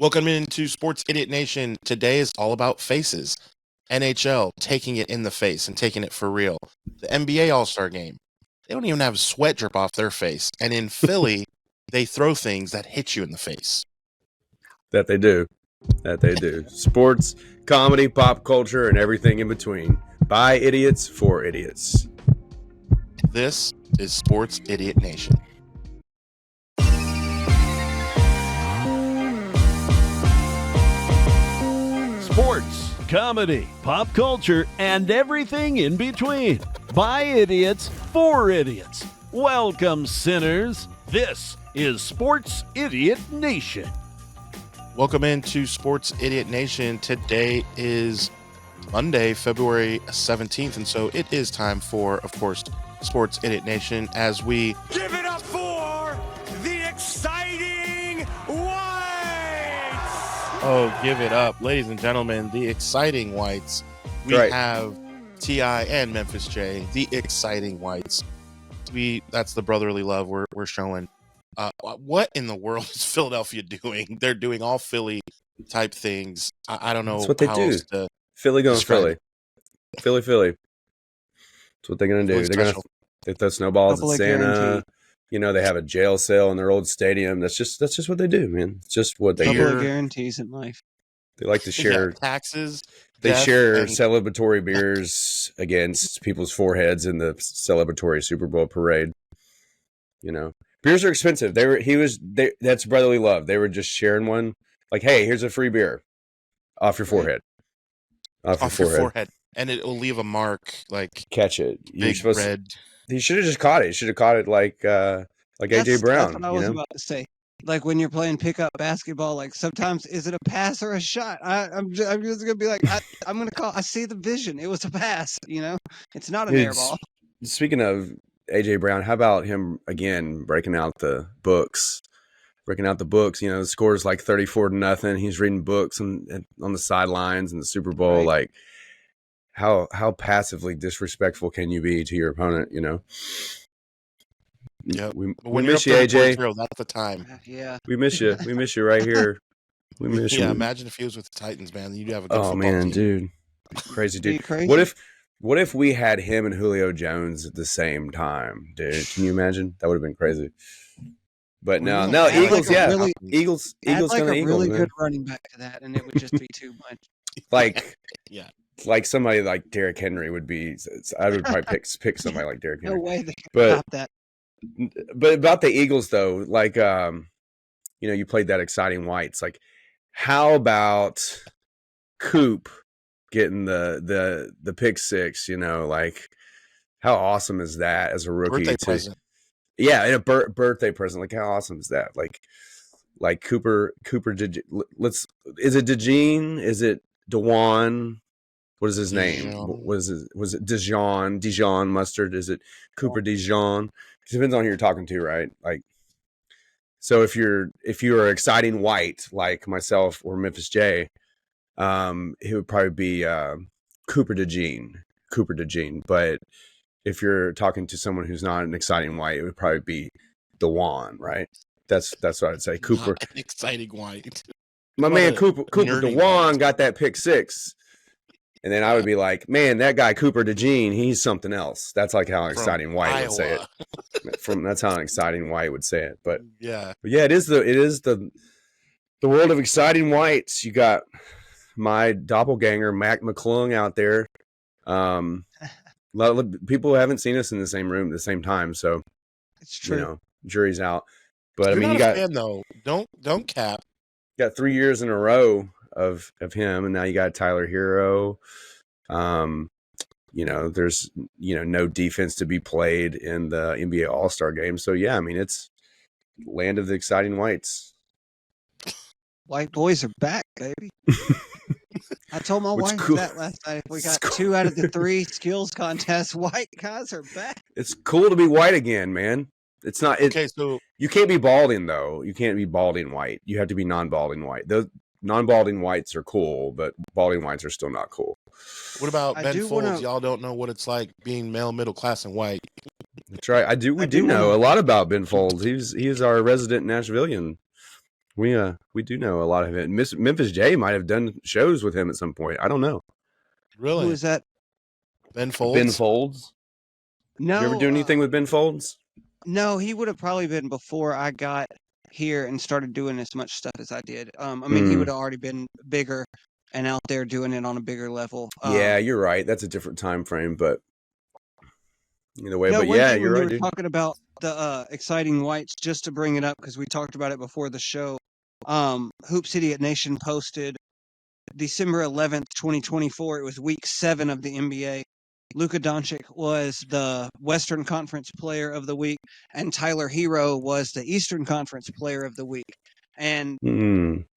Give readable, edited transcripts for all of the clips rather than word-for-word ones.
Welcome into Sports Idiot Nation. Today is all about faces. NHL taking it in the face and taking it for real. The NBA All-Star Game. They don't even have sweat drip off their face. And in Philly, they throw things that hit you in the face. That they do. Sports, comedy, pop culture, and everything in between. By idiots, for idiots. This is Sports Idiot Nation. Sports, comedy, pop culture, and everything in between. By idiots, for idiots. Welcome, sinners. This is Sports Idiot Nation. Welcome into Sports Idiot Nation. Today is Monday, February 17th, and so it is time for, of course, Sports Idiot Nation as we give it up for the exciting Whites! Oh, give it up. Ladies and gentlemen, the exciting Whites. We have T.I. and Memphis J, the exciting Whites. That's the brotherly love we're showing. What in the world is Philadelphia doing? They're doing all Philly type things. I don't know. That's what they do. Philly going Philly. Philly. That's what they're going to do. They're going to throw snowballs at Santa. Guarantee. You know, they have a jail cell in their old stadium. That's just what they do, man. It's just what they do. Couple of guarantees in life. They like to share taxes. They share celebratory beers against people's foreheads in the celebratory Super Bowl parade. You know, beers are expensive. That's brotherly love. They were just sharing one. Like, hey, here's a free beer off your forehead. Off your forehead. And it will leave a mark. Like, catch it. Big red. He should have just caught it. He should have caught it like AJ Brown. That's what I was about to say. Like when you're playing pickup basketball, like sometimes is it a pass or a shot? I'm just gonna be like, I'm gonna call. I see the vision. It was a pass. You know, it's not an air ball. Speaking of AJ Brown, how about him again breaking out the books? You know, the score's like 34-0. He's reading books on the sidelines in the Super Bowl. Right. Like, how passively disrespectful can you be to your opponent? You know. Yeah, we miss you, AJ. That's the time. Yeah, we miss you. We miss you right here. We miss you. Yeah, imagine if he was with the Titans, man. You'd have a good football man, team. Dude, crazy dude. Crazy. What if we had him and Julio Jones at the same time, dude? Can you imagine? That would have been crazy. But no, Eagles, Eagles add like gonna a Eagles, really man. good running back to that, and it would just be too much. Like, yeah. Like somebody like Derrick Henry would be. I would probably pick somebody like Derrick Henry. No way they could stop that. But about the Eagles though, like you played that exciting Whites. Like, how about Coop getting the pick six? You know, like how awesome is that as a rookie? Birthday present. Yeah, in a birthday present. Like how awesome is that? Like Cooper. Is it DeJean? Is it DeJuan? What is his name? Was it Dijon Mustard? Is it Cooper Dijon? It depends on who you're talking to, right? Like, so if you're an exciting White like myself or Memphis J, it would probably be Cooper DeJean. But if you're talking to someone who's not an exciting White, it would probably be DeJuan, right? That's what I'd say. Cooper, not an exciting White. My man Cooper DeJuan got that pick six. And then I would be like, man, that guy Cooper DeJean, he's something else. That's like how an exciting White would say it. That's how an exciting White would say it. But yeah, it is the world of exciting Whites. You got my doppelganger Mac McClung out there. A lot of people haven't seen us in the same room at the same time, so it's true. You know, jury's out. But You're I mean, not you got fan, though. Don't cap. You got 3 years in a row of him, and now you got Tyler Hero. There's no defense to be played in the NBA All-Star game. So yeah, I mean, it's land of the exciting Whites. White boys are back, baby. I told my wife that last night. If we got 2 out of the 3 skills contests, white guys are back. It's cool to be white again, man. It's not okay. So you can't be balding though. You can't be balding white. You have to be non-balding white. Those non-balding whites are cool, but balding whites are still not cool. What about Ben Folds? Y'all don't know what it's like being male, middle class, and white. That's right. We do know a lot about Ben Folds. He is our resident Nashvilleian. We do know a lot of it. Memphis J might have done shows with him at some point. I don't know. Really? Who is that? Ben Folds? Ben Folds? No. Did you ever do anything with Ben Folds? No, he would have probably been before I got here and started doing as much stuff as I did. I mean, he would have already been bigger and out there doing it on a bigger level. Yeah, you're right. That's a different time frame, but either way. No, But one yeah, thing you're when right, you were dude. talking about the exciting whites, just to bring it up because we talked about it before the show. Hoops Idiot Nation posted December 11th, 2024. It was week 7 of the NBA. Luka Doncic was the Western Conference Player of the Week, and Tyler Hero was the Eastern Conference Player of the Week. And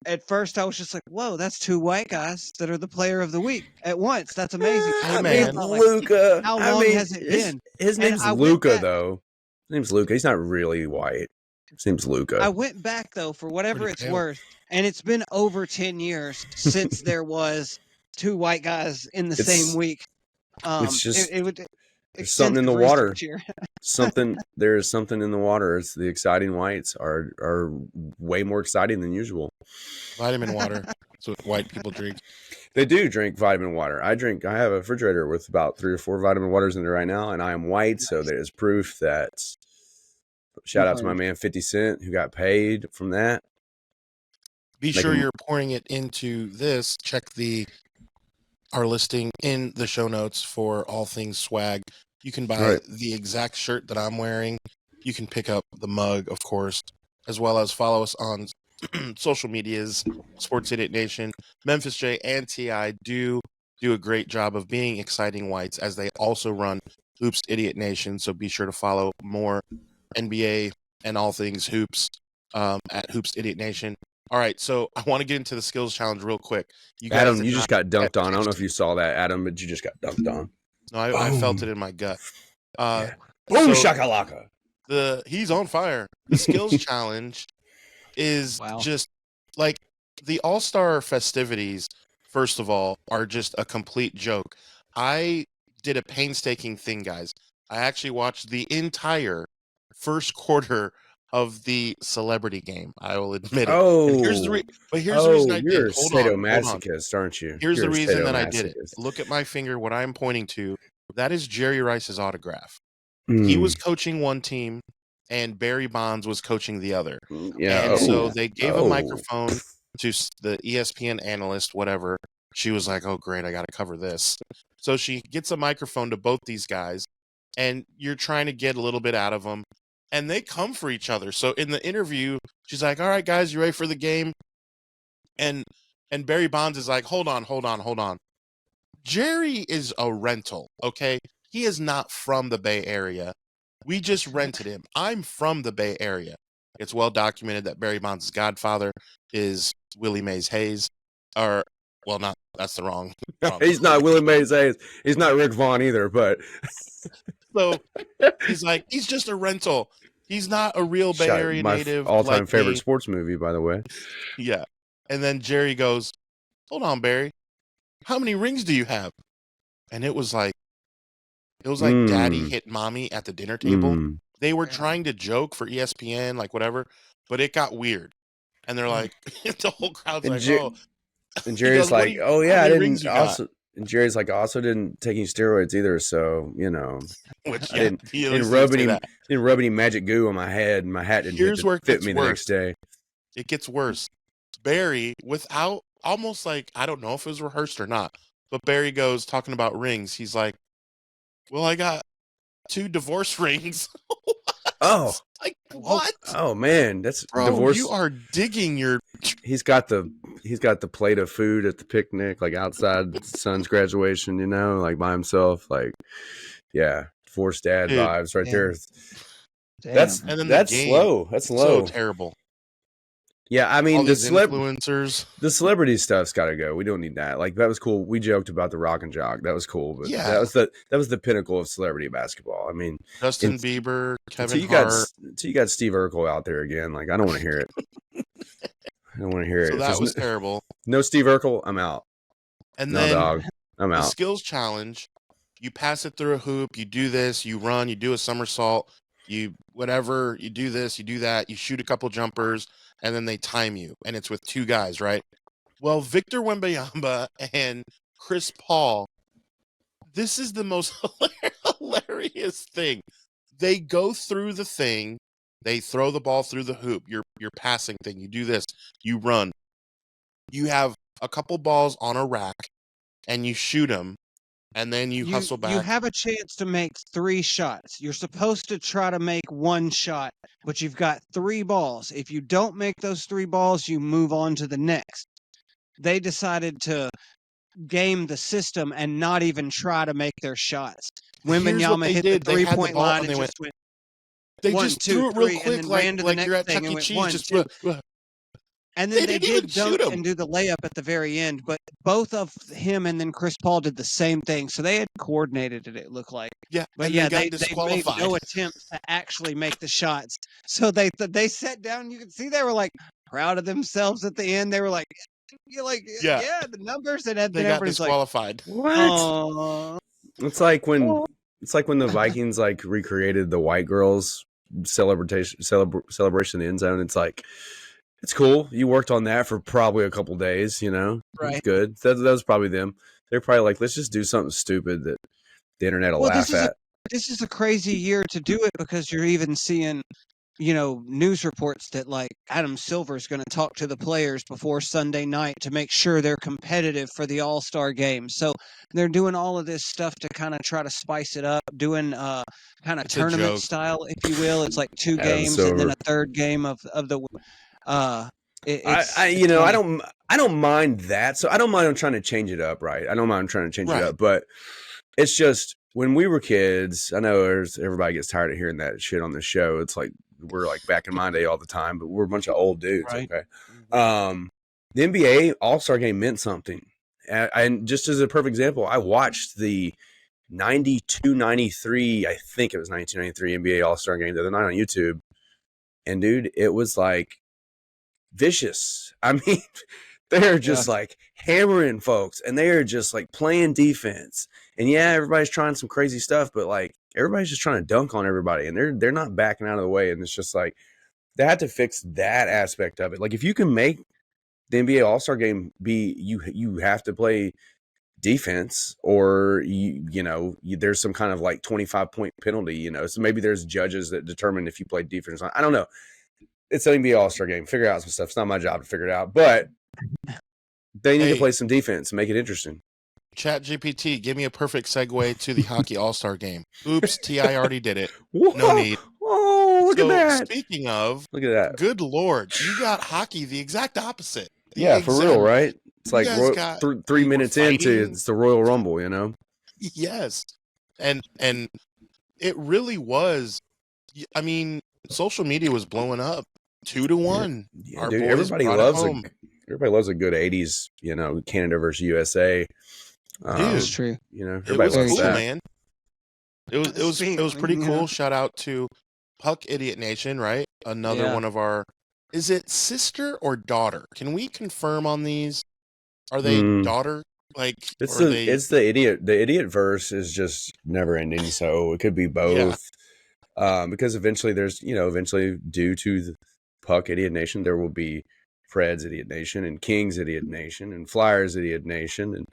at first, I was just like, "Whoa, that's 2 white guys that are the Player of the Week at once. That's amazing." Hey, man. Luka. How long has it been? His And name's I went Luka, back- though. His name's Luka. He's not really white. His name's Luka. I went back though for whatever Pretty it's pale. worth, and it's been over 10 years since there was 2 white guys in the It's- same week. it's just- it would there's something in the extensive water. research here. There is something in the water. It's the exciting whites are way more exciting than usual. Vitamin water. That's what white people drink. They do drink vitamin water. I have a refrigerator with about 3 or 4 vitamin waters in there right now, and I am white, so there's proof that. Shout out to my man 50 Cent who got paid from that. Be sure you're pouring it into this. Check our listing in the show notes for all things swag. You can buy the exact shirt that I'm wearing. You can pick up the mug, of course, as well as follow us on social medias, Sports Idiot Nation. Memphis J and T.I. do a great job of being exciting whites as they also run Hoops Idiot Nation. So be sure to follow more NBA and all things hoops at Hoops Idiot Nation. All right, so I want to get into the skills challenge real quick. Adam, you just got dunked on. I don't know if you saw that, Adam, but you just got dunked on. No, I felt it in my gut. Boom, shakalaka. He's on fire. The skills challenge is just like the All-Star festivities, first of all, are just a complete joke. I did a painstaking thing, guys. I actually watched the entire first quarter of the celebrity game. I will admit it. Oh, and here's the reason I did. You're Hold a on. sadomasochist, aren't you? Here's you're the reason that I did it. sadomasochist. Look at my finger. What I'm pointing to, that is Jerry Rice's autograph. He was coaching one team, and Barry Bonds was coaching the other. Yeah, and so they gave a microphone to the ESPN analyst, whatever. She was like, "Oh, great, I got to cover this." So she gets a microphone to both these guys, and you're trying to get a little bit out of them. And they come for each other. So in the interview, she's like, "All right, guys, you ready for the game?" And Barry Bonds is like, hold on. Jerry is a rental, okay? He is not from the Bay Area. We just rented him. I'm from the Bay Area. It's well documented that Barry Bonds' godfather is Willie Mays Hayes. That's the wrong. He's not Willie Mays Hayes. He's not Rick Vaughn either, but... So he's like, he's just a rental. He's not a real Bay Area native. All-time like favorite me. sports movie, by the way. Yeah. And then Jerry goes, "Hold on, Barry. How many rings do you have?" And it was like daddy hit mommy at the dinner table. They were trying to joke for ESPN, like whatever, but it got weird. And they're like, the whole crowd's like, "Oh." And Jerry's like, "Oh yeah, I didn't also." Got? And Jerry's like, "Also didn't take any steroids either, so you know, Which, I didn't rub any magic goo on my head, and my hat didn't fit me the next day." It gets worse. Barry, without almost like, I don't know if it was rehearsed or not, but Barry goes talking about rings. He's like, "Well, I got 2 divorce rings." Oh, like what? Oh man, that's Bro, divorce. You are digging your. He's got the plate of food at the picnic, like outside the son's graduation, you know, like by himself, like yeah, divorced dad vibes right there. Damn. That's game, slow. That's low. So terrible. Yeah, I mean all these influencers. The celebrity stuff's got to go. We don't need that. Like that was cool. We joked about the rock and jock. That was cool, but yeah, that was the pinnacle of celebrity basketball. I mean, Justin Bieber, Kevin Hart. You got Steve Urkel out there again. Like I don't want to hear it. I don't want to hear it. So that was terrible. No Steve Urkel, I'm out. And no then dog, I'm out. The skills challenge. You pass it through a hoop. You do this. You run. You do a somersault. You whatever. You do this. You do that. You shoot a couple jumpers. and then they time you, and it's with two guys, right? Well, Victor Wembanyama and Chris Paul, this is the most hilarious thing. They go through the thing, they throw the ball through the hoop, your passing thing, you do this, you run. You have a couple balls on a rack, and you shoot them, and then you hustle back. You have a chance to make 3 shots. You're supposed to try to make 1 shot, but you've got 3 balls. If you don't make those 3 balls, you move on to the next. They decided to game the system and not even try to make their shots. Wembanyama hit the 3-point line and just went. They just threw it real quick, like you're at Chuck E. Cheese. Just and then they did dunk and do the layup at the very end, but both of him and then Chris Paul did the same thing. So they had coordinated it looked like. Yeah, but yeah, they made no attempt to actually make the shots. So they sat down. You can see they were like proud of themselves at the end. They were like, yeah, the numbers, and they got disqualified. What? It's like when the Vikings like recreated the white girls celebration in the end zone. It's like, it's cool. You worked on that for probably a couple days, you know. Right. It's good. That was probably them. They're probably like, let's just do something stupid that the internet will laugh at. This is a crazy year to do it because you're even seeing, news reports that like Adam Silver is going to talk to the players before Sunday night to make sure they're competitive for the All-Star game. So they're doing all of this stuff to kind of try to spice it up, doing kind of tournament style, if you will. It's like 2 games and then a third game of the. I don't mind that. So I don't mind trying to change it up, right? I don't mind trying to change it up, but it's just when we were kids. I know everybody gets tired of hearing that shit on the show. It's like we're like back in my day all the time, but we're a bunch of old dudes. Right. Okay, the NBA All-Star Game meant something, and just as a perfect example, I watched the 92-93. I think it was 1993 NBA All-Star Game the other night on YouTube, and dude, it was like vicious. I mean, they're just like hammering folks, and they are just like playing defense. And yeah, everybody's trying some crazy stuff, but like everybody's just trying to dunk on everybody, and they're not backing out of the way. And it's just like they had to fix that aspect of it. Like if you can make the NBA All-Star Game be, you have to play defense, or there's some kind of like 25-point penalty. So maybe there's judges that determine if you play defense. I don't know. It's an NBA All-Star Game. Figure out some stuff. It's not my job to figure it out, but they need to play some defense and make it interesting. Chat GPT, give me a perfect segue to the hockey All-Star Game. Oops, T.I. already did it. No need. Oh, look at that. Speaking of, look at that. Good Lord, you got hockey the exact opposite. For real, right? It's like 3 minutes into it's the Royal Rumble, Yes. And it really was. I mean, social media was blowing up 2-1. Yeah, dude, everybody loves a good 80s, Canada versus USA. That's true. It was cool, man. It was pretty cool. Shout out to Puck Idiot Nation, right? Another one of our. Is it sister or daughter? Can we confirm on these? Are they daughter? Like it's the idiot. The idiot verse is just never ending, so it could be both. Yeah. Because eventually there's eventually due to the Puck Idiot Nation, there will be Fred's Idiot Nation and King's Idiot Nation and Flyers Idiot Nation, and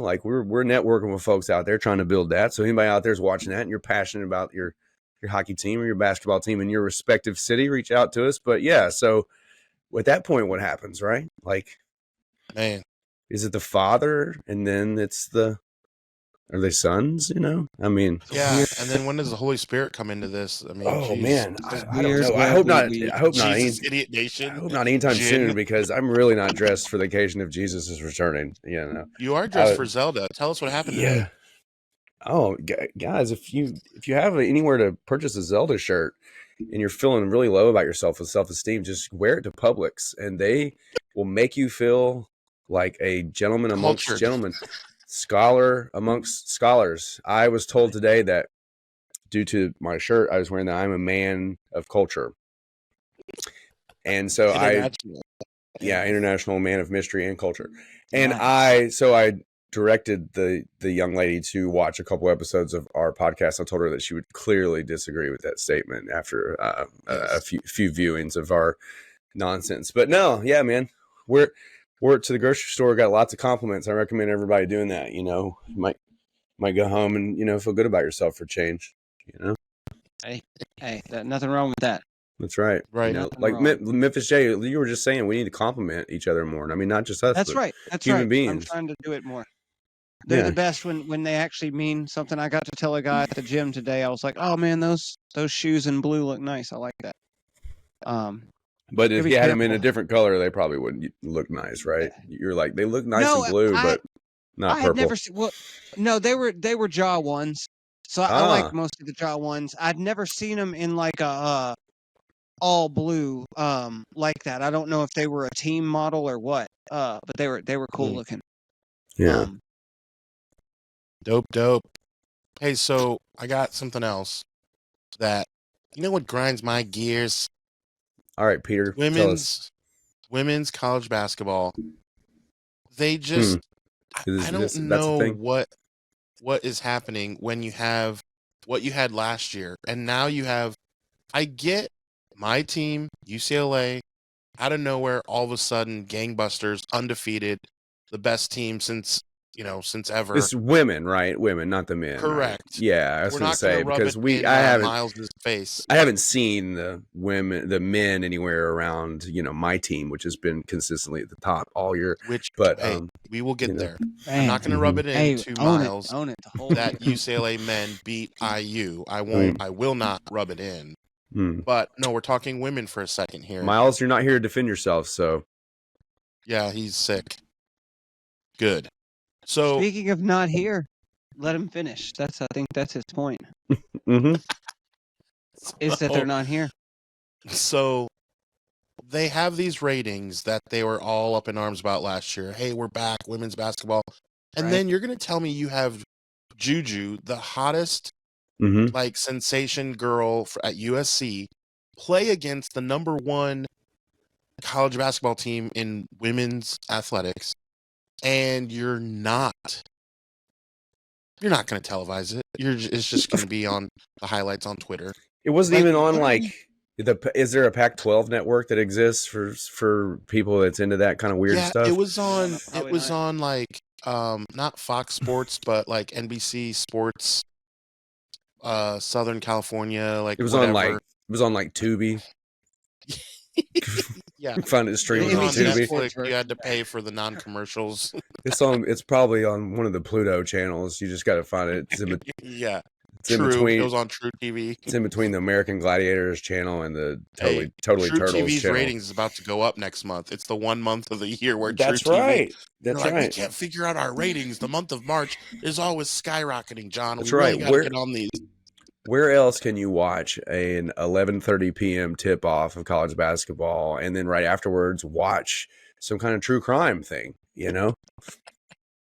like we're networking with folks out there trying to build that. So anybody out there's watching that and you're passionate about your hockey team or your basketball team in your respective city, reach out to us. But yeah, so at that point, what happens, right? Like, man, is it the father and then are they sons? I mean, yeah. And then when does the Holy Spirit come into this? I mean, man, I don't know. I hope not. I hope not. Idiot Nation. I hope not anytime soon, because I'm really not dressed for the occasion of Jesus is returning. You are dressed for Zelda. Tell us what happened. Yeah. Oh, guys, if you have anywhere to purchase a Zelda shirt and you're feeling really low about yourself with self-esteem, just wear it to Publix, and they will make you feel like a gentleman amongst gentlemen. Scholar amongst scholars. I was told today that due to my shirt I was wearing, that I'm a man of culture. And so international man of mystery and culture. And I directed the young lady to watch a couple episodes of our podcast. I told her that she would clearly disagree with that statement after a few viewings of our nonsense. But no, yeah, man, we're to the grocery store, got lots of compliments. I recommend everybody doing that. You know, you might go home and, you know, feel good about yourself for change. You know, Hey, nothing wrong with that. that's right. Right. You know, like Memphis J, you were just saying, we need to compliment each other more. I mean, not just us. That's but right. That's human right. beings. I'm trying to do it more. They're the best when they actually mean something. I got to tell a guy at the gym today. I was like, "Oh man, those shoes in blue look nice. I like that." But if be you had them in careful. a different color, they probably wouldn't look nice, right? You're like, they look nice No, in blue, I but not had purple. never seen. Well, no, they were Jaw ones. So I like most of the Jaw ones. I'd never seen them in like a all blue like that. I don't know if they were a team model or what. But they were cool looking. Yeah. Dope. Hey, so I got something else that, you know what grinds my gears? All right, Peter. Tell us. Women's college basketball. They just I don't know what is happening when you have what you had last year, and now you have. I get my team, UCLA, out of nowhere, all of a sudden, gangbusters, undefeated, the best team since ever. It's women, right? Women, not the men. Correct. Right? Yeah, I was going to say, because Miles's face. I haven't seen the men anywhere around, you know, my team, which has been consistently at the top all year. But we will get there. Man. I'm not going to rub it in to Miles own it, that UCLA men beat IU. I won't. I will not rub it in. But no, we're talking women for a second here. Miles, you're not here to defend yourself, so yeah, he's sick. Good. So speaking of not here, let him finish. I think that's his point. Is that they're not here. So they have these ratings that they were all up in arms about last year. Hey, we're back, women's basketball. And then you're going to tell me you have JuJu, the hottest like sensation girl at USC, play against the number one college basketball team in women's athletics, and you're not going to televise it. It's just going to be on the highlights on Twitter. It wasn't even on is there a Pac-12 network that exists for people that's into that kind of weird stuff? It was on like not Fox Sports, but like NBC Sports, Southern California, like it was whatever. on like Tubi. Yeah, found it streaming on Tubi. Netflix, you had to pay for the non-commercials. It's probably on one of the Pluto channels. You just got to find it. It's It was on True TV. It's in between the American Gladiators channel and the Totally True Turtles TV's channel. ratings is about to go up next month. It's the 1 month of the year where That's True right. TV, That's right. right. We can't figure out our ratings. The month of March is always skyrocketing, John. That's we right. Really got to get on these. Where else can you watch an 11:30 p.m. tip-off of college basketball and then right afterwards watch some kind of true crime thing, you know?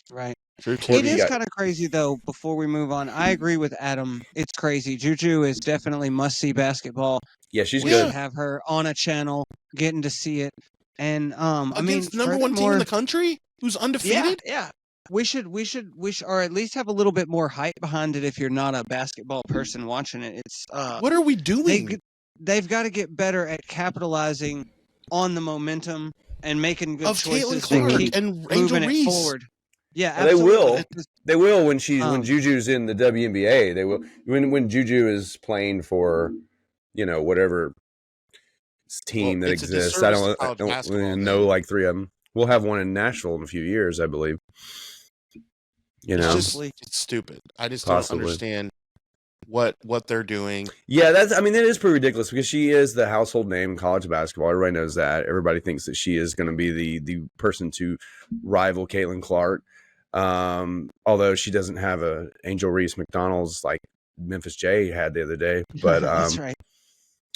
Right. It is kind of crazy, though, before we move on. I agree with Adam. It's crazy. JuJu is definitely must-see basketball. Yeah, she's we good. should have her on a channel, getting to see it. And, against the number one team in the country who's undefeated? Yeah. We should, or at least have a little bit more hype behind it if you're not a basketball person watching it. It's what are we doing? They've got to get better at capitalizing on the momentum and making good choices Caitlin to keep and moving Angel it Reese. forward. Yeah, absolutely. They will. They will when JuJu's in the WNBA. They will when JuJu is playing for, you know, whatever team that exists. I don't know like three of them. We'll have one in Nashville in a few years, I believe. You know, it's stupid. I just don't understand what they're doing. Yeah, that is pretty ridiculous because she is the household name in college basketball. Everybody knows that. Everybody thinks that she is going to be the person to rival Caitlin Clark. Although she doesn't have a Angel Reese McDonald's like Memphis J had the other day. But that's right.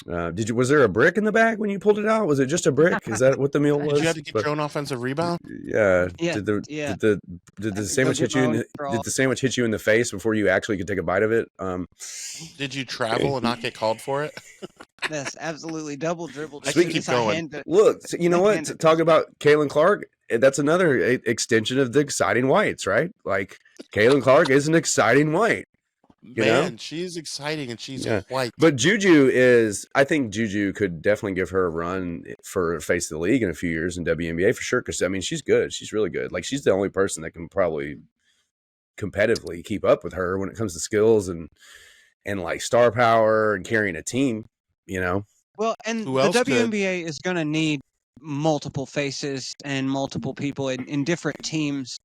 Was there a brick in the bag when you pulled it out? Was it just a brick? Is that what the meal was? Did you have to get your own offensive rebound? Yeah. Did the sandwich hit you? Did the sandwich hit you in the face before you actually could take a bite of it? Did you travel and not get called for it? Yes, absolutely. Double dribbled. Keep going. Look, you know what? Talk about Caitlin Clark. That's another extension of the exciting whites, right? Like Caitlin Clark is an exciting white. Man, she's exciting and she's white. But JuJu is, I think JuJu could definitely give her a run for face of the league in a few years in WNBA for sure. Because I mean, she's good. She's really good. Like, she's the only person that can probably competitively keep up with her when it comes to skills and like star power and carrying a team. You know. Well, and the WNBA is going to need multiple faces and multiple people in different teams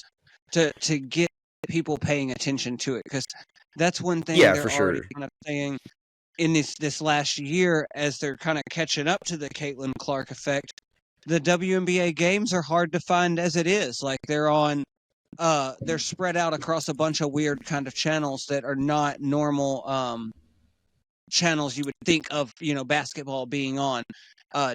to get people paying attention to it, because that's one thing they're for already sure. kind of saying in this last year as they're kind of catching up to the Caitlin Clark effect. The WNBA games are hard to find as it is. Like, they're on they're spread out across a bunch of weird kind of channels that are not normal channels you would think of, basketball being on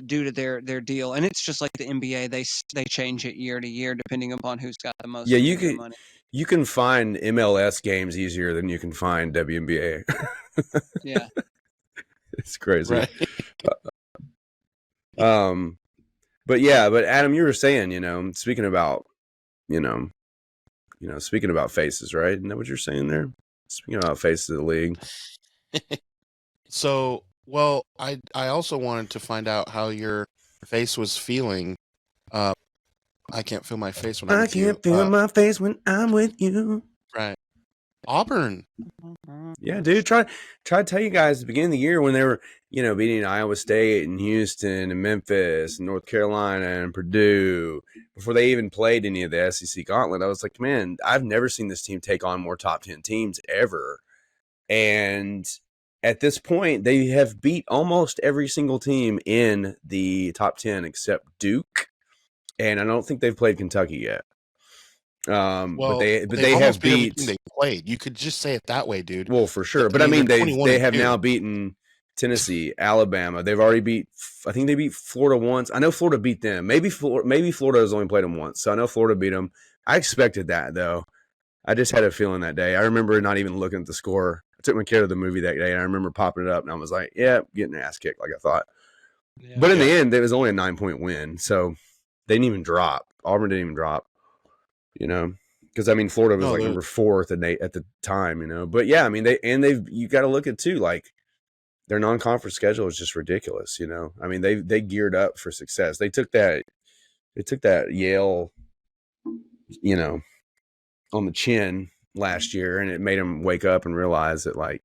due to their deal. And it's just like the NBA, they change it year to year depending upon who's got the most money. You can find MLS games easier than you can find WNBA. Yeah. It's crazy. Right. But Adam, you were saying, speaking about faces, right? Isn't that what you're saying there? Speaking about faces of the league. So, well, I also wanted to find out how your face was feeling. I can't feel my face when I'm with you. I can't feel my face when I'm with you. Right. Auburn. Yeah, dude. Try to tell you guys at the beginning of the year when they were, beating Iowa State and Houston and Memphis and North Carolina and Purdue before they even played any of the SEC gauntlet. I was like, man, I've never seen this team take on more top 10 teams ever. And at this point, they have beat almost every single team in the top 10 except Duke. And I don't think they've played Kentucky yet. But they have beat. They played. You could just say it that way, dude. Well, for sure. But I mean, they have now beaten Tennessee, Alabama. They've already beat. I think they beat Florida once. I know Florida beat them. Maybe Florida has only played them once. So I know Florida beat them. I expected that though. I just had a feeling that day. I remember not even looking at the score. I took my kid to the movie that day, and I remember popping it up, and I was like, "Yeah, getting an ass kicked," like I thought. Yeah, but in the end, it was only a 9-point win, so they didn't even drop. Auburn didn't even drop, because I mean, Florida was number 4 at the time, But yeah, I mean, you got to look at too, like their non-conference schedule is just ridiculous, I mean, they geared up for success. They took that Yale, on the chin last year, and it made them wake up and realize that like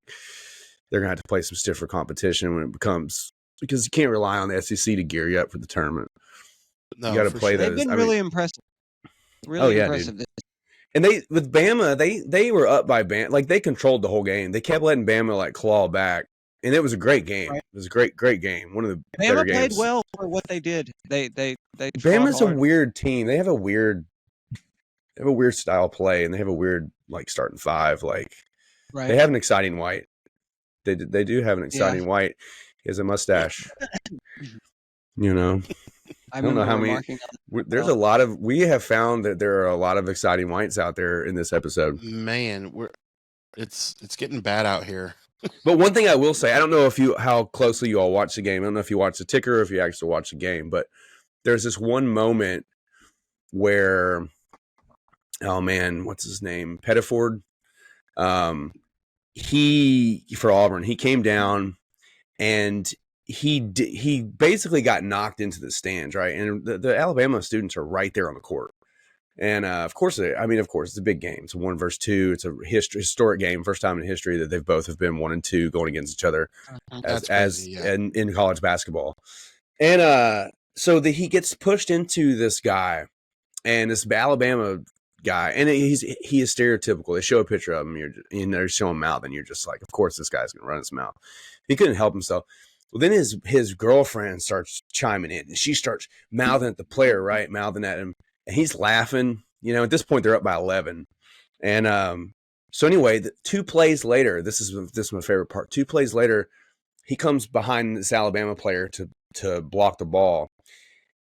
they're gonna have to play some stiffer competition when it becomes, because you can't rely on the SEC to gear you up for the tournament. No, you got to play those. They've been really impressive. Really impressive. Dude. And with Bama, they were up by Bama, like they controlled the whole game. They kept letting Bama like claw back, and it was a great game. Right. It was a great game. One of the better games. Bama played well for what they did. They Bama's a weird team. They have a weird style play, and they have a weird like starting five. Like they have an exciting white. They do have an exciting white. He has a mustache. I don't know how many. There's a lot of. We have found that there are a lot of exciting whites out there in this episode. Man, it's getting bad out here. But one thing I will say, I don't know how closely you all watch the game. I don't know if you watch the ticker or if you actually watch the game. But there's this one moment where, oh man, what's his name? Pettiford. He for Auburn. He came down and he basically got knocked into the stands, right? And the Alabama students are right there on the court. And of course, it's a big game. It's a 1 versus 2. It's a historic game. First time in history that they've both have been 1 and 2 going against each other in college basketball. And so he gets pushed into this guy, and this Alabama guy, and he is stereotypical. They show a picture of him, they're showing mouth, and you're just like, of course this guy's gonna run his mouth. He couldn't help himself. Well, then his girlfriend starts chiming in, and she starts mouthing at the player, right? Mouthing at him, and he's laughing. At this point they're up by 11, and so anyway, 2 plays later, this is my favorite part. 2 plays later, he comes behind this Alabama player to block the ball,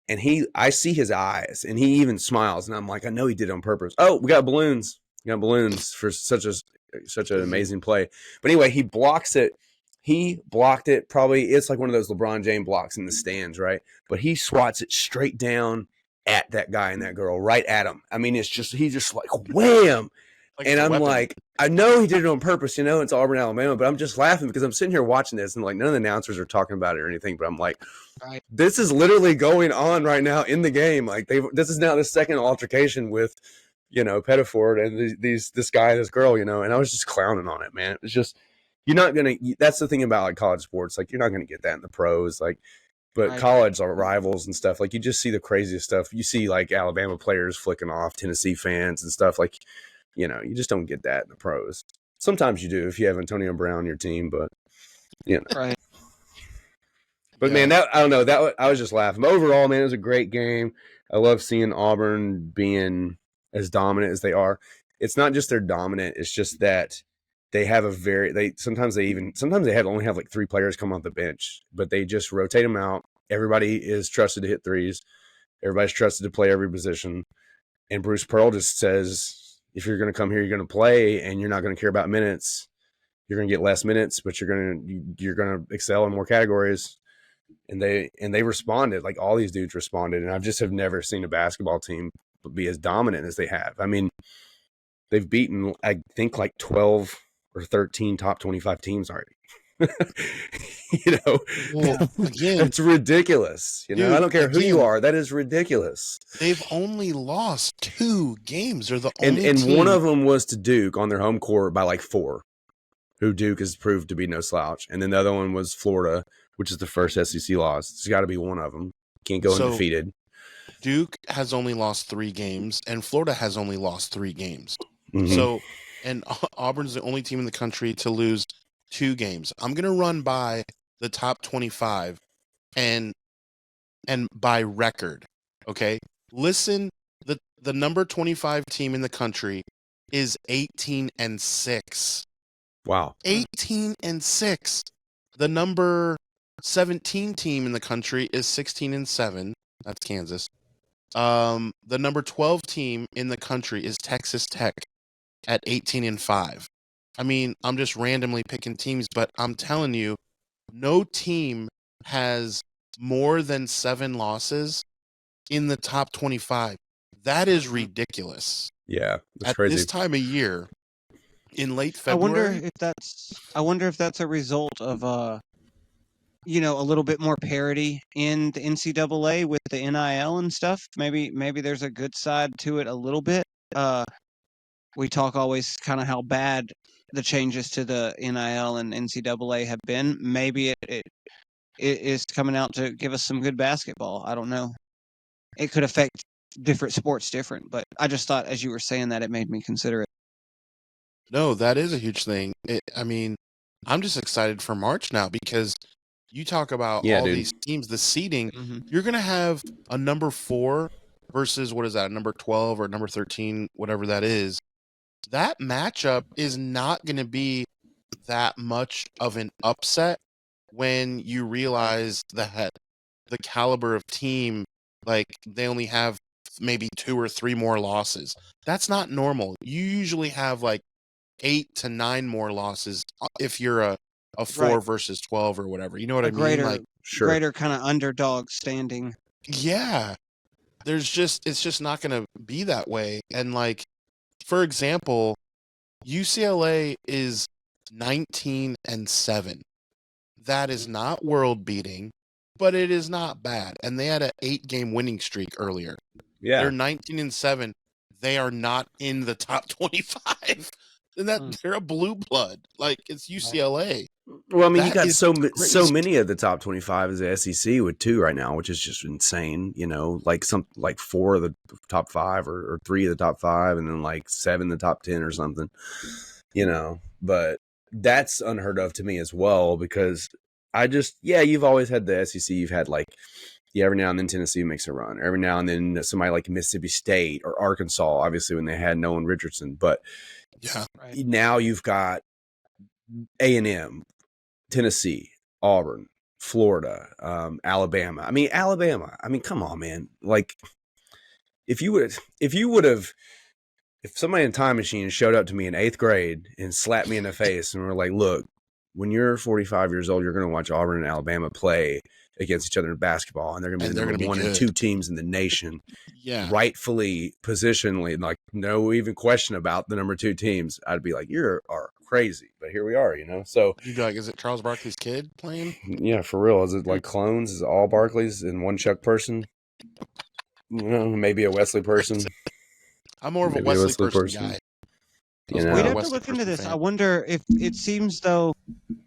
and I see his eyes, and he even smiles, and I'm like, I know he did it on purpose. Oh, we got balloons. We got balloons for such an amazing play. But anyway, he blocks it. He blocked it. Probably it's like one of those LeBron James blocks in the stands, right? But he swats it straight down at that guy and that girl, right at him. I mean, he's just like wham. Like And it's a I'm weapon. like, I know he did it on purpose, it's Auburn, Alabama, but I'm just laughing because I'm sitting here watching this and like none of the announcers are talking about it or anything, but I'm like, Right. this is literally going on right now in the game. Like this is now the second altercation with, Pettiford and this guy and this girl, and I was just clowning on it, man. It's just, you're not going to, that's the thing about like college sports. Like you're not going to get that in the pros. Like, but Right. college are rivals and stuff. Like you just see the craziest stuff. You see like Alabama players flicking off Tennessee fans and stuff. Like, you just don't get that in the pros. Sometimes you do if you have Antonio Brown on your team, but Right. But man, I don't know. I was just laughing. But overall, man, it was a great game. I love seeing Auburn being as dominant as they are. It's not just they're dominant; it's just that they have sometimes they only have like 3 players come off the bench, but they just rotate them out. Everybody is trusted to hit threes. Everybody's trusted to play every position. And Bruce Pearl just says, if you're going to come here, you're going to play, and you're not going to care about minutes. You're going to get less minutes, but you're going to excel in more categories. And they responded, like all these dudes responded. And I just have never seen a basketball team be as dominant as they have. I mean, they've beaten, I think, like 12 or 13 top 25 teams already. Well, again, it's ridiculous. Dude, I don't care who you are. That is ridiculous. They've only lost 2 games. They're the only and team. One of them was to Duke on their home court by like 4, who Duke has proved to be no slouch. And then the other one was Florida, which is the first SEC loss. It's got to be one of them. Can't go undefeated. Duke has only lost 3 games, and Florida has only lost 3 games. Mm-hmm. So, and Auburn's the only team in the country to lose 2 games. I'm going to run by the top 25 and by record, okay? Listen, the number 25 team in the country is 18-6. Wow. 18-6. The number 17 team in the country is 16-7. That's Kansas. The number 12 team in the country is Texas Tech at 18-5. I mean, I'm just randomly picking teams, but I'm telling you, no team has more than 7 losses in the top 25. That is ridiculous. Yeah, that's at crazy. This time of year, in late February. I wonder if that's a result of a little bit more parity in the NCAA with the NIL and stuff. Maybe there's a good side to it a little bit. We talk always kind of how bad the changes to the NIL and NCAA have been. Maybe it is coming out to give us some good basketball. I don't know. It could affect different sports different, but I just thought as you were saying that, it made me consider it. No, that is a huge thing. I mean, I'm just excited for March now because you talk about these teams, the seeding, you're going to have a number 4 versus, what is that, number 12 or number 13, whatever that is. That matchup is not going to be that much of an upset when you realize that the caliber of team, like they only have maybe 2 or 3 more losses. That's not normal. You usually have like 8 to 9 more losses if you're a 4 versus 12 or whatever. You know what I mean? Like greater kind of underdog standing. Yeah. It's just not going to be that way. And like, for example, UCLA is 19-7. That is not world beating, but it is not bad. And they had an 8-game winning streak earlier. Yeah. They're 19-7. They are not in the top 25. And they're a blue blood. Like, it's UCLA. Well, I mean, you got so many of the top 25 as the SEC with 2 right now, which is just insane. Like 4 of the top 5 or 3 of the top 5, and then like 7 of the top 10 or something. But that's unheard of to me as well because you've always had the SEC. You've had like every now and then Tennessee makes a run. Every now and then somebody like Mississippi State or Arkansas, obviously when they had Nolan Richardson, but now you've got A&M, Tennessee, Auburn, Florida, Alabama. I mean, come on, man. Like, if somebody in a time machine showed up to me in 8th grade and slapped me in the face and were like, look, when you're 45 years old, you're going to watch Auburn and Alabama play against each other in basketball, and they're going to be the number 1 and 2 teams in the nation. Yeah, rightfully positionally, like no even question about the number 2 teams. I'd be like, you are crazy, but here we are, So you'd be like, is it Charles Barkley's kid playing? Yeah, for real. Is it like clones? Is it all Barkleys and one Chuck person? Maybe a Wesley person. I'm more of a Wesley person guy. We'd have to look into this. Fan. I wonder if it seems though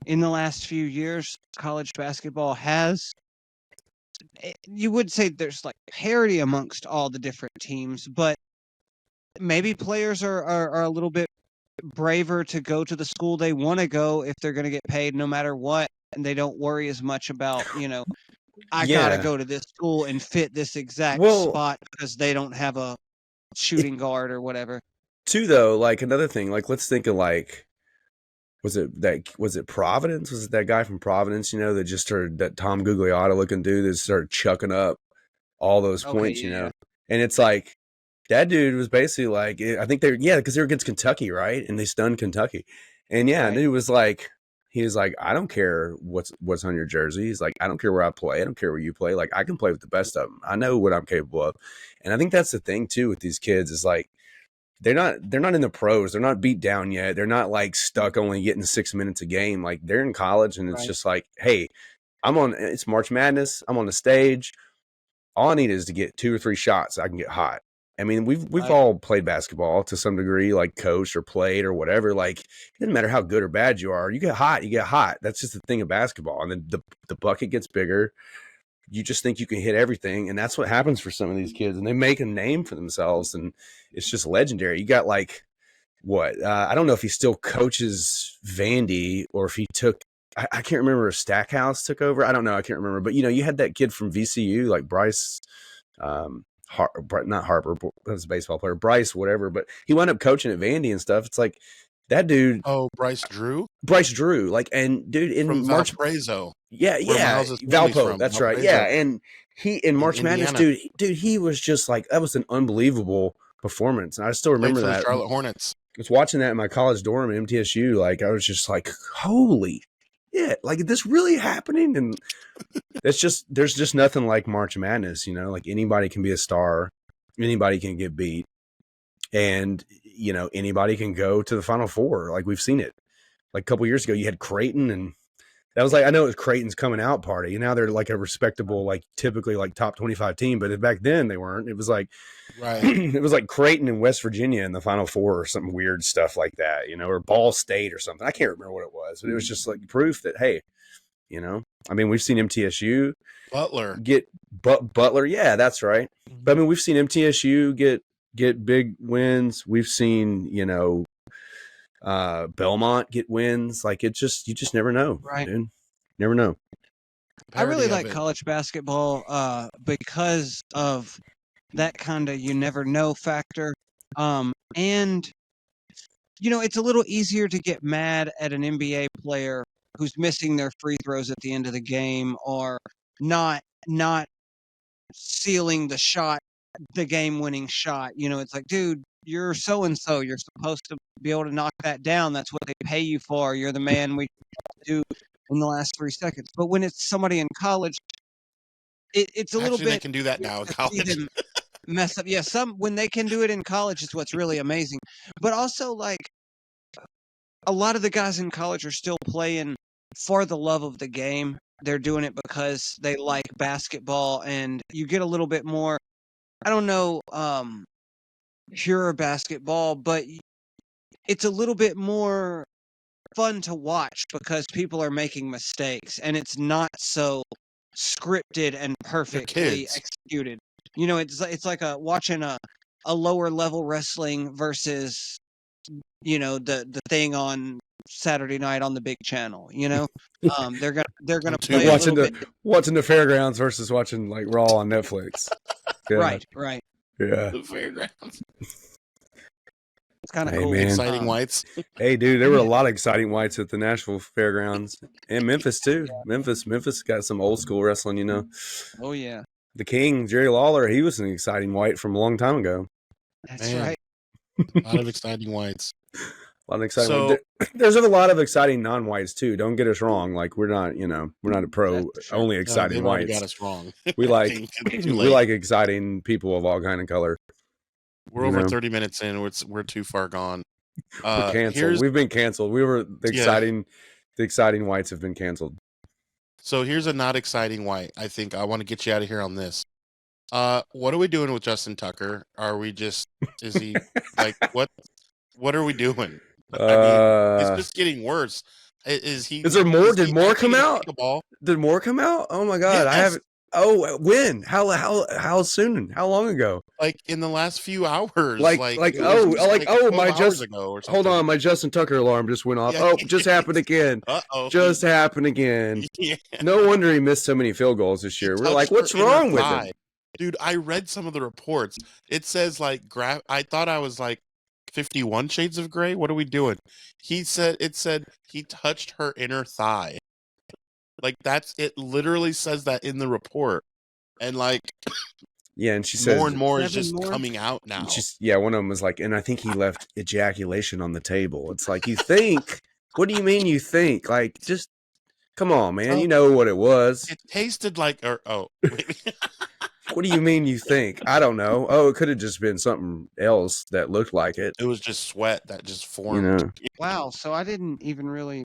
in the last few years, college basketball has, you would say there's like parity amongst all the different teams, but maybe players are a little bit braver to go to the school they want to go if they're going to get paid no matter what, and they don't worry as much about, I got to go to this school and fit this exact spot because they don't have a shooting guard or whatever. Too, though, like another thing, like let's think of like, was it Providence? Was it that guy from Providence, that just started, that Tom Gugliotta looking dude that started chucking up all those points, and it's like, that dude was basically like, I think because they were against Kentucky, right? And they stunned Kentucky. And right. Dude was like, he was like, I don't care what's on your jersey. He's like, I don't care where I play. I don't care where you play. Like, I can play with the best of them. I know what I'm capable of. And I think that's the thing too with these kids is like, they're not in the pros. They're not beat down yet. They're not like stuck only getting 6 minutes a game. Like they're in college and it's just like, hey, it's March Madness. I'm on the stage. All I need is to get 2 or 3 shots so I can get hot. I mean, we've all played basketball to some degree, like coached or played or whatever. Like, it doesn't matter how good or bad you are. You get hot. That's just the thing of basketball. And then the bucket gets bigger. You just think you can hit everything. And that's what happens for some of these kids. And they make a name for themselves. And it's just legendary. You got like, I don't know if he still coaches Vandy or if he took, I can't remember if Stackhouse took over. I don't know. I can't remember. But, you had that kid from VCU, like Bryce, not Harper, that was a baseball player, Bryce, whatever, but he wound up coaching at Vandy and stuff. It's like that dude. Oh, Bryce Drew. Like, and dude in from March, Valparaiso. Yeah. Valpo. That's right. Yeah. And he in March Madness, dude, he was just like, that was an unbelievable performance. And I still remember that. Charlotte Hornets. I was watching that in my college dorm at MTSU. Like, I was just like, holy shit, like, is this really happening? And there's just nothing like March Madness, like anybody can be a star, anybody can get beat, and anybody can go to the Final Four. Like we've seen it. Like a couple years ago, you had Creighton, and that was like, I know it was Creighton's coming out party, and now they're like a respectable, like typically like top 25 team, but back then they weren't. It was like, right. It was like Creighton and West Virginia in the Final Four or some weird stuff like that, or Ball State or something. I can't remember what it was, but it was just like proof that, hey, I mean, we've seen MTSU Butler get Butler. Yeah, that's right. But I mean, we've seen MTSU get big wins. We've seen, Belmont get wins. Like you just never know, right? Dude. Never know. I really like college basketball because of that kind of you never know factor. And it's a little easier to get mad at an NBA player who's missing their free throws at the end of the game or not sealing the shot, the game-winning shot. It's like, dude, you're so-and-so. You're supposed to be able to knock that down. That's what they pay you for. You're the man we do in the last 3 seconds. But when it's somebody in college, it's a little bit. They can do that now in college. Mess up. Yeah, when they can do it in college is what's really amazing. But also, like, a lot of the guys in college are still playing for the love of the game. They're doing it because they like basketball, and you get a little bit more, I don't know, pure basketball, but it's a little bit more fun to watch because people are making mistakes, and it's not so scripted and perfectly executed. It's like watching a lower level wrestling versus the thing on Saturday night on the big channel. They're gonna play watching the fairgrounds versus watching like Raw on Netflix. Yeah. Right. Yeah. The fairgrounds. It's kind of cool. Man. Exciting whites. Hey, dude, there were a lot of exciting whites at the Nashville Fairgrounds and Memphis too. Yeah. Memphis got some old school wrestling. Oh yeah. The King, Jerry Lawler, he was an exciting white from a long time ago. That's right. A lot of exciting whites. A lot of exciting. So There's a lot of exciting non-whites too. Don't get us wrong. Like we're not a pro only exciting they've already whites. got us wrong. We I like think it's too we late. like exciting people of all kind of color. We're over 30 minutes in. We're too far gone. We're canceled. We've been canceled. The exciting whites have been canceled. So here's a not exciting white. I think I want to get you out of here on this. What are we doing with Justin Tucker? Is he like what are we doing? I mean, it's just getting worse. Is there more? Did more come out? Did more come out? Oh my God. Yes. I haven't. Oh, when? How soon? How long ago? Like in the last few hours. My Justin. Hold on, my Justin Tucker alarm just went off. Yeah. Oh, just happened again. Just happened again. Yeah. No wonder he missed so many field goals this year. We're like, what's wrong with him? Dude, I read some of the reports. It says like I thought I was like 51 Shades of Grey. What are we doing? It said he touched her inner thigh. Like it literally says that in the report. And like yeah, and she says more and more is just coming out now. One of them was like, and I think he left ejaculation on the table. It's like, you think? What do you mean you think? Like, just come on, man. You know what it was. It tasted like What do you mean you think? I don't know. Oh, it could have just been something else that looked like it. It was just sweat that just formed. Wow. So I wasn't even really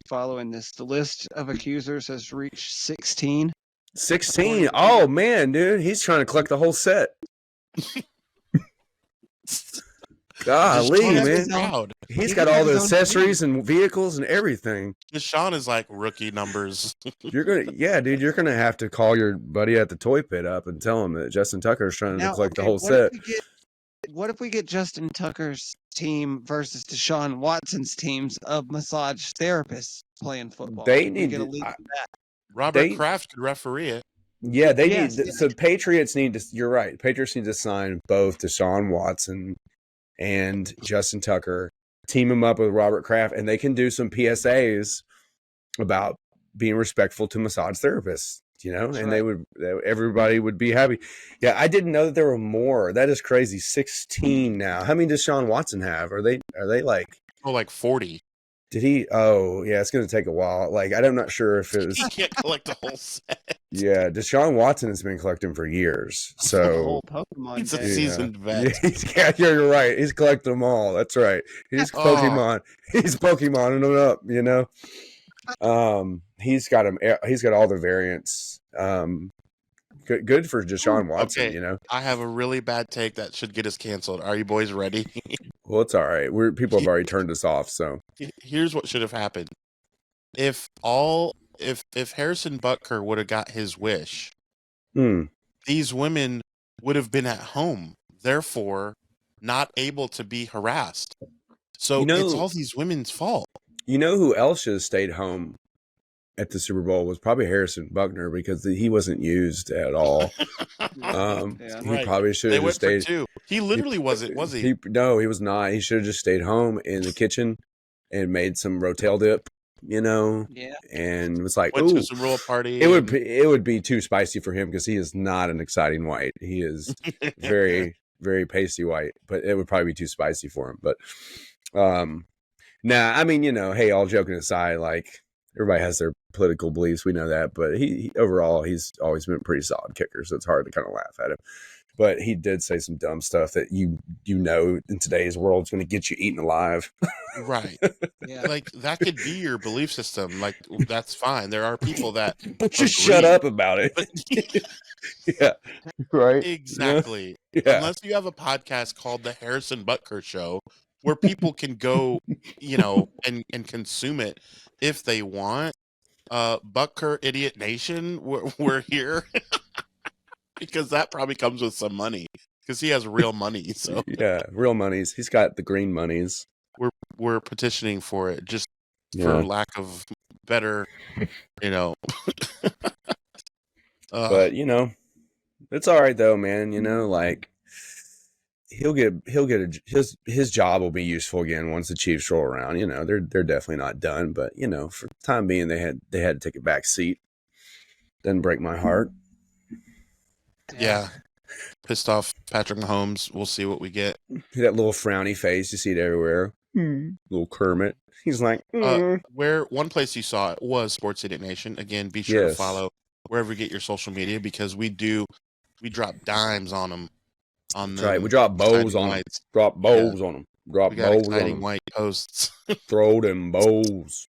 following this. The list of accusers has reached 16. 16. Oh man, dude, he's trying to collect the whole set. Golly, man. He's got all the accessories and vehicles and everything. Deshaun is like rookie numbers. You're gonna have to call your buddy at the toy pit up and tell him that Justin Tucker is trying to collect the whole set. What if we get Justin Tucker's team versus Deshaun Watson's teams of massage therapists playing football? They need to lead that. Robert Kraft could referee it. Yeah, they need. So Patriots need to. You're right. Patriots need to sign both Deshaun Watson and Justin Tucker, team them up with Robert Kraft, and they can do some PSAs about being respectful to massage therapists, and everybody would be happy. Yeah, I didn't know that there were more. That is crazy. 16 now. How many does Deshaun Watson have? Are they like? Oh, like 40. Did he? Oh, yeah, it's going to take a while. Like, I'm not sure if it was. He can't collect the whole set. Yeah, Deshaun Watson has been collecting for years. So he's a seasoned vet. Yeah, you're right. He's collected them all. That's right. He's Pokemon. He's Pokemoning them up. He's got them. He's got all the variants. Good for Deshaun Watson. Okay. I have a really bad take that should get us canceled. Are you boys ready? Well, it's all right. People have already turned us off. So here's what should have happened. If Harrison Butker would have got his wish, these women would have been at home, therefore not able to be harassed. So it's all these women's fault. You know who else should have stayed home at the Super Bowl was probably Harrison Butker, because he wasn't used at all. He probably should have just stayed. He literally wasn't, was he? No, he was not. He should have just stayed home in the kitchen and made some rotel dip. And it's like, went to some real party. It would be too spicy for him because he is not an exciting white. He is very, very pasty white, but it would probably be too spicy for him. But I mean, hey, all joking aside, like everybody has their political beliefs. We know that, but he overall, he's always been a pretty solid kicker. So it's hard to kind of laugh at him. But he did say some dumb stuff that in today's world is going to get you eaten alive. Right. Yeah. Like that could be your belief system. Like that's fine. There are people that just shut up about it. Yeah. Right. Exactly. Yeah. Unless you have a podcast called The Harrison Butker Show where people can go, and consume it if they want. Butker Idiot Nation, we're here. Because that probably comes with some money. Because he has real money. So yeah, real monies. He's got the green monies. We're petitioning for it, just for lack of better, But it's all right though, man. Like he'll get his job will be useful again once the Chiefs roll around. They're definitely not done, but for the time being, they had to take a back seat. Doesn't break my heart. Yeah. Pissed off Patrick Mahomes. We'll see what we get. That little frowny face, you see it everywhere. Little Kermit. He's like, where one place you saw it was Sports Idiot Nation. Again, be sure to follow wherever you get your social media, because we drop dimes on them. That's right. We drop bows on them. Drop bows on them. Drop bows on them. White posts. Throw them bows.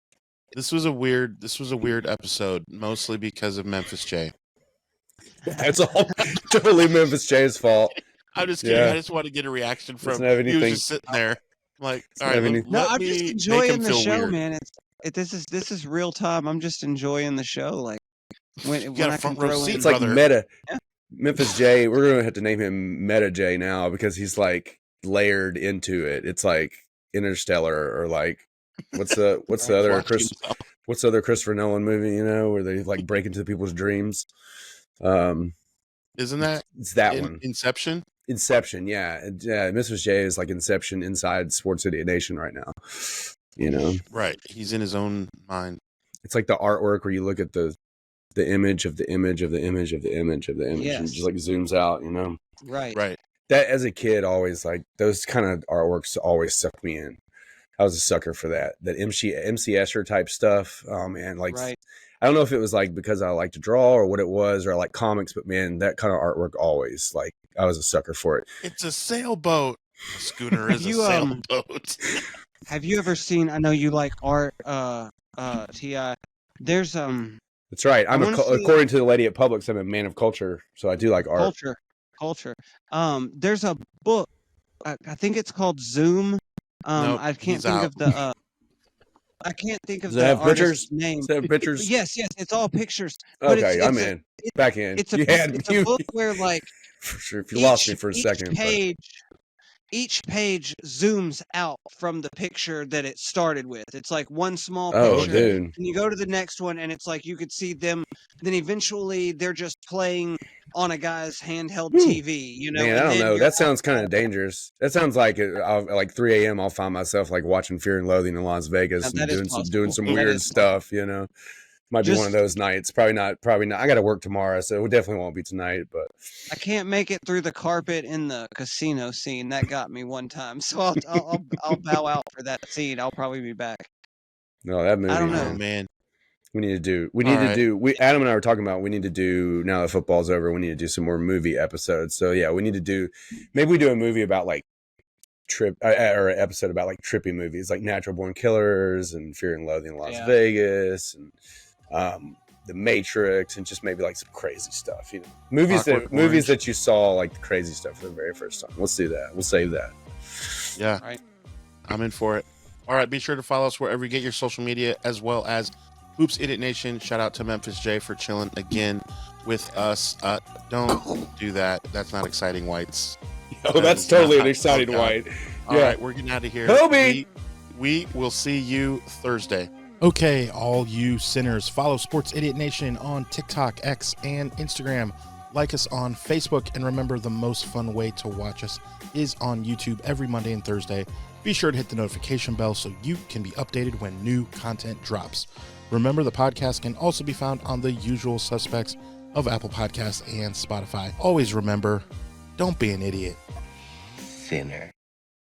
This was a weird episode, mostly because of Memphis J. That's all totally Memphis J's fault. I'm just kidding. I just want to get a reaction from you. He was just sitting there. I'm like, all right, I'm just enjoying the show, weird. Man. This is real time. I'm just enjoying the show. Like when I can throw in, it's like meta. Yeah. Memphis J. We're gonna have to name him Meta J now, because he's like layered into it. It's like Interstellar, or like what's the other Christopher Nolan movie? You know, where they like break into people's dreams. Isn't that it's that one? Inception. Inception, yeah. Memphis J is like Inception inside Sports Idiot Nation right now. You know, right? He's in his own mind. It's like the artwork where you look at the image of the image of the image of the image of the image, and just like zooms out. You know, right. That as a kid, always like those kind of artworks always sucked me in. I was a sucker for that MC Escher type stuff. Oh man, like I don't know if it was like because I like to draw or what it was, or I like comics, but man, that kind of artwork always, like, I was a sucker for it. It's a sailboat. A scooter is a sailboat. Have you ever seen? I know you like art, Ti. There's That's right. According to the lady at Publix, I'm a man of culture, so I do like art. Culture. There's a book. I think it's called Zoom. Nope, I can't think of the. I can't think of the artist's name. Does it have pictures? Yes, it's all pictures. Okay, I'm in. Back in. It's a book where, like, for sure, if you lost me for a second. Each page zooms out from the picture that it started with. It's like one small picture. Dude. And you go to the next one, and it's like you could see them. Then eventually, they're just playing on a guy's handheld TV. You know, man, I don't know. That sounds kind of dangerous. That sounds like like 3 a.m. I'll find myself like watching Fear and Loathing in Las Vegas and doing some weird stuff. You know, might be one of those nights. Probably not. I got to work tomorrow, so it definitely won't be tonight. But I can't make it through the carpet in the casino scene. That got me one time, so I'll bow out for that scene. I'll probably be back. No, that movie. I don't know, man. We need to do. Adam and I were talking about. We need to do, now that football's over, we need to do some more movie episodes. So yeah, we need to do. Maybe we do a movie about like or an episode about like trippy movies, like Natural Born Killers and Fear and Loathing in Las Vegas and The Matrix, and just maybe like some crazy stuff. You know, movies that you saw like the crazy stuff for the very first time. Let's do that. We'll save that. Yeah, right. I'm in for it. All right, be sure to follow us wherever you get your social media, as well as Hoops Idiot Nation. Shout out to Memphis J for chilling again with us. Don't do that. That's not exciting whites. Oh, that's totally an exciting white. All right, we're getting out of here. Kobe! We will see you Thursday. Okay, all you sinners, follow Sports Idiot Nation on TikTok, X, and Instagram. Like us on Facebook, and remember, the most fun way to watch us is on YouTube every Monday and Thursday. Be sure to hit the notification bell so you can be updated when new content drops. Remember, the podcast can also be found on the usual suspects of Apple Podcasts and Spotify. Always remember, don't be an idiot. Sinner.